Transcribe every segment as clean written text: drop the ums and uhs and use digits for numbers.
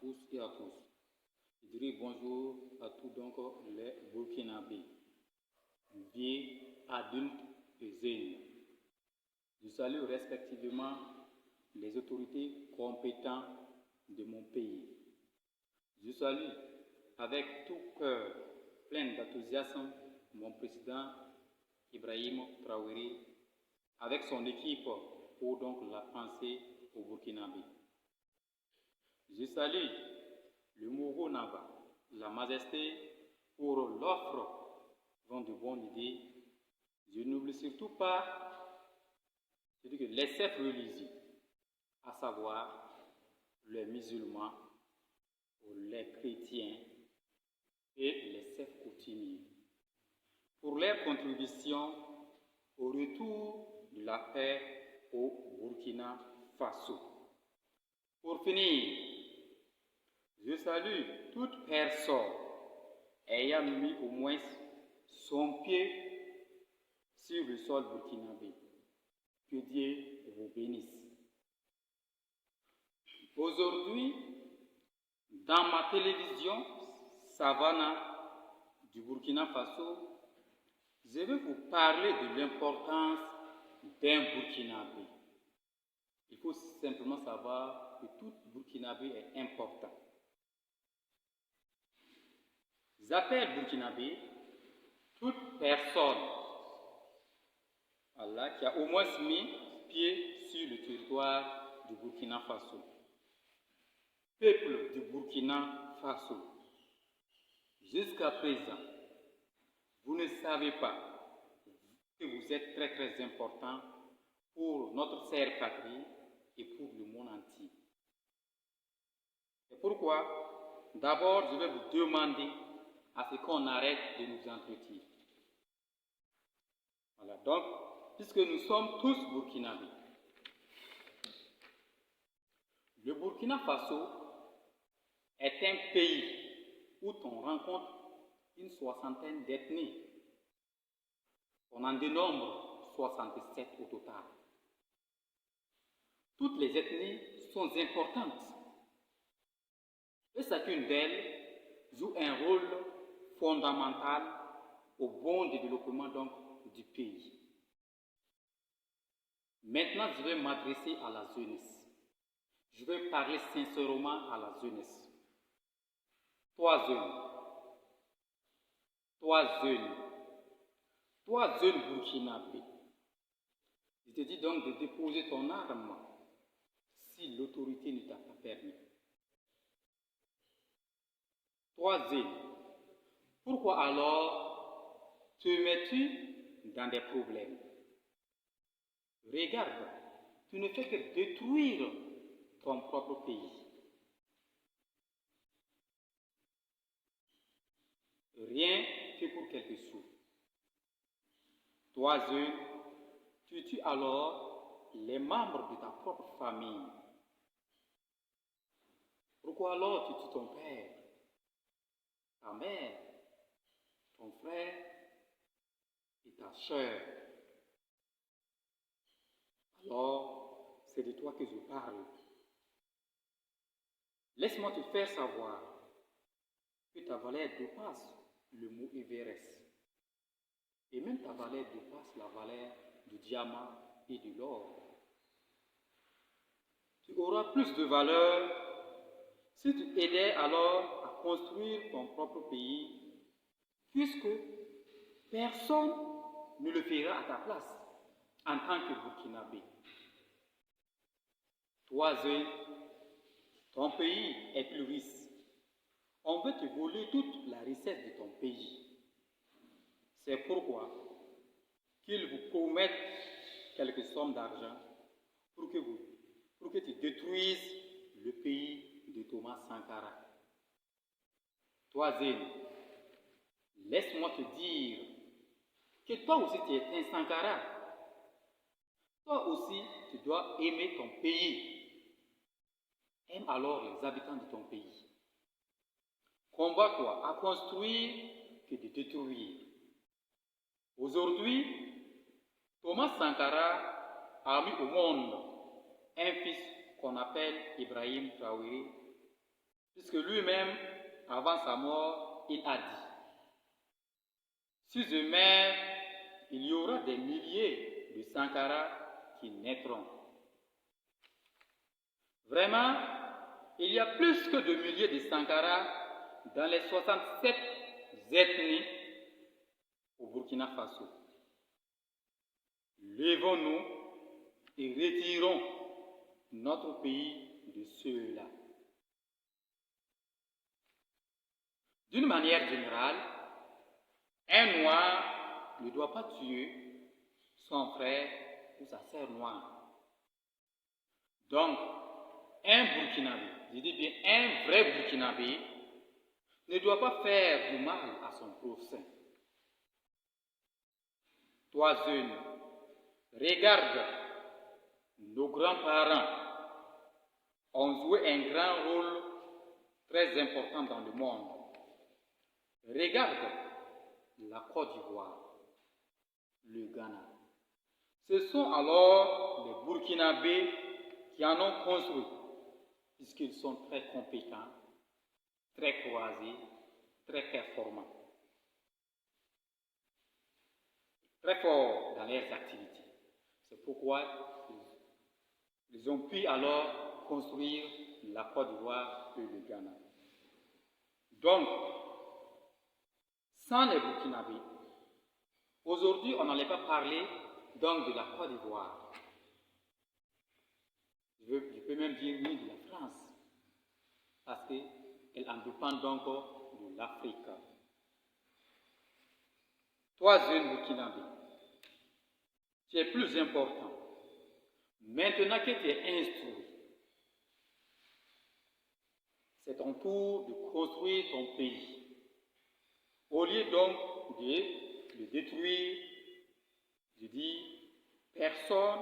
tous et à tous. Je dirais bonjour à tous donc les Burkinabés, vieux, adultes et jeunes. Je salue respectivement les autorités compétentes de mon pays. Je salue avec tout cœur, plein d'enthousiasme, mon président Ibrahim Traoré, avec son équipe pour donc la pensée au Burkinabé. Je salue le Mouro Naba, la majesté pour l'offre de bonnes idées. Je n'oublie surtout pas les chefs religieux, à savoir les musulmans, les chrétiens et les chefs coutumiers, pour leur contribution au retour de la paix au Burkina Faso. Pour finir, je salue toute personne ayant mis au moins son pied sur le sol burkinabé. Que Dieu vous bénisse. Aujourd'hui, dans ma télévision Savannah du Burkina Faso, je vais vous parler de l'importance d'un Burkinabé. Il faut simplement savoir que tout Burkinabé est important. J'appelle Burkinabé toute personne qui a au moins mis pied sur le territoire du Burkina Faso. Peuple du Burkina Faso, jusqu'à présent, vous ne savez pas que vous êtes très très important pour notre chère patrie et pour le monde entier. C'est pourquoi, d'abord, je vais vous demander à ce qu'on arrête de nous entretenir. Voilà, donc, puisque nous sommes tous burkinabés, le Burkina Faso est un pays où on rencontre une soixantaine d'ethnies. On en dénombre 67 au total. Toutes les ethnies sont importantes et chacune d'elles joue un rôle fondamental au bon développement donc du pays. Maintenant, je vais m'adresser à la jeunesse. Je vais parler sincèrement à la jeunesse. Toi jeunes burkinabés, je te dis donc de déposer ton arme si l'autorité ne t'a pas permis. Toi jeunes, pourquoi alors te mets-tu dans des problèmes? Regarde, tu ne fais que détruire ton propre pays. Rien que pour quelques sous. Toi, jeune, tu tues alors les membres de ta propre famille. Pourquoi alors tu tues ton père, ta mère, ton frère et ta soeur? Alors, c'est de toi que je parle. Laisse-moi te faire savoir que ta valeur dépasse le mot Everest. Et même ta valeur dépasse la valeur du diamant et de l'or. Tu auras plus de valeur si tu aidais alors à construire ton propre pays, puisque personne ne le fera à ta place en tant que Burkinabé. Toi, jeune, ton pays est plus riche. On veut te voler toute la richesse de ton pays. C'est pourquoi qu'ils vous promettent quelques sommes d'argent pour que tu détruises le pays de Thomas Sankara. Toi, Zéne, laisse-moi te dire que toi aussi tu es un Sankara. Toi aussi, tu dois aimer ton pays. Aime alors les habitants de ton pays. Combat-toi à construire que de détruire. Aujourd'hui, Thomas Sankara a mis au monde un fils qu'on appelle Ibrahim Traoré puisque lui-même, avant sa mort, il a dit, sur demain, il y aura des milliers de Sankara qui naîtront. Vraiment, il y a plus que 2 milliers de Sankara dans les 67 ethnies au Burkina Faso. Levons-nous et retirons notre pays de ceux-là. D'une manière générale, un noir ne doit pas tuer son frère ou sa sœur noire. Donc, un Burkinabé, je dis bien un vrai Burkinabé, ne doit pas faire du mal à son prochain. Toi, jeune, regarde, nos grands-parents ont joué un grand rôle très important dans le monde. Regarde la Côte d'Ivoire, le Ghana. Ce sont alors les Burkinabés qui en ont construit, puisqu'ils sont très compétents, très croisés, très performants, très forts dans leurs activités. C'est pourquoi ils ont pu alors construire la Côte d'Ivoire et le Ghana. Donc, sans les Burkinabés, aujourd'hui on n'allait pas parler donc de la Côte d'Ivoire. Je peux même dire ni de la France, parce qu'elle en dépend donc de l'Afrique. Toi, jeune Burkinabé, tu es plus important. Maintenant que tu es instruit, c'est ton tour de construire ton pays. Au lieu donc de le détruire, je dis, personne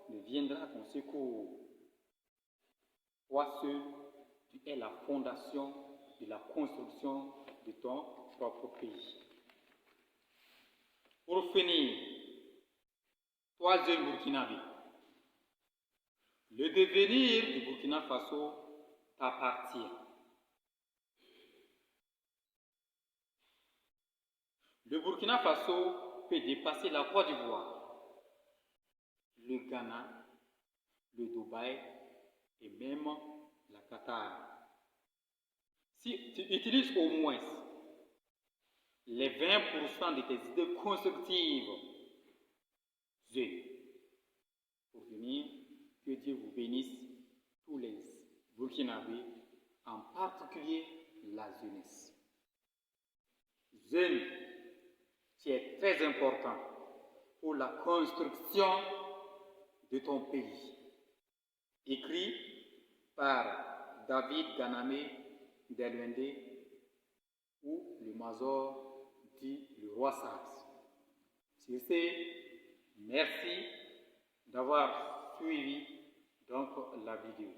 ne viendra à ton secours. Toi seul, tu es la fondation de la construction de ton propre pays. Pour finir, toi jeune Burkinabé, le devenir du Burkina Faso t'appartient. Le Burkina Faso peut dépasser la Côte d'Ivoire, le Ghana, le Dubaï et même la Qatar. Si tu utilises au moins les 20% de tes idées constructives, pour finir, que Dieu vous bénisse, tous les Burkinabés, en particulier la jeunesse. Jeune, qui est très important pour la construction de ton pays. Écrit par David Ganamé Delwende ou le Mazor dit le roi Sars. Sur ce, merci d'avoir suivi donc la vidéo.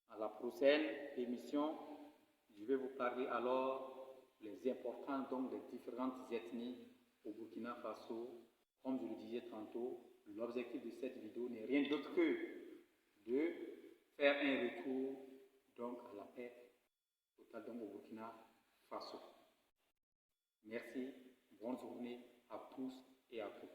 À la prochaine émission, je vais vous parler alors les importances donc des différentes ethnies au Burkina Faso. Comme je le disais tantôt, l'objectif de cette vidéo n'est rien d'autre que de faire un retour donc à la paix totale donc au Burkina Faso. Merci, bonne journée à tous et à toutes.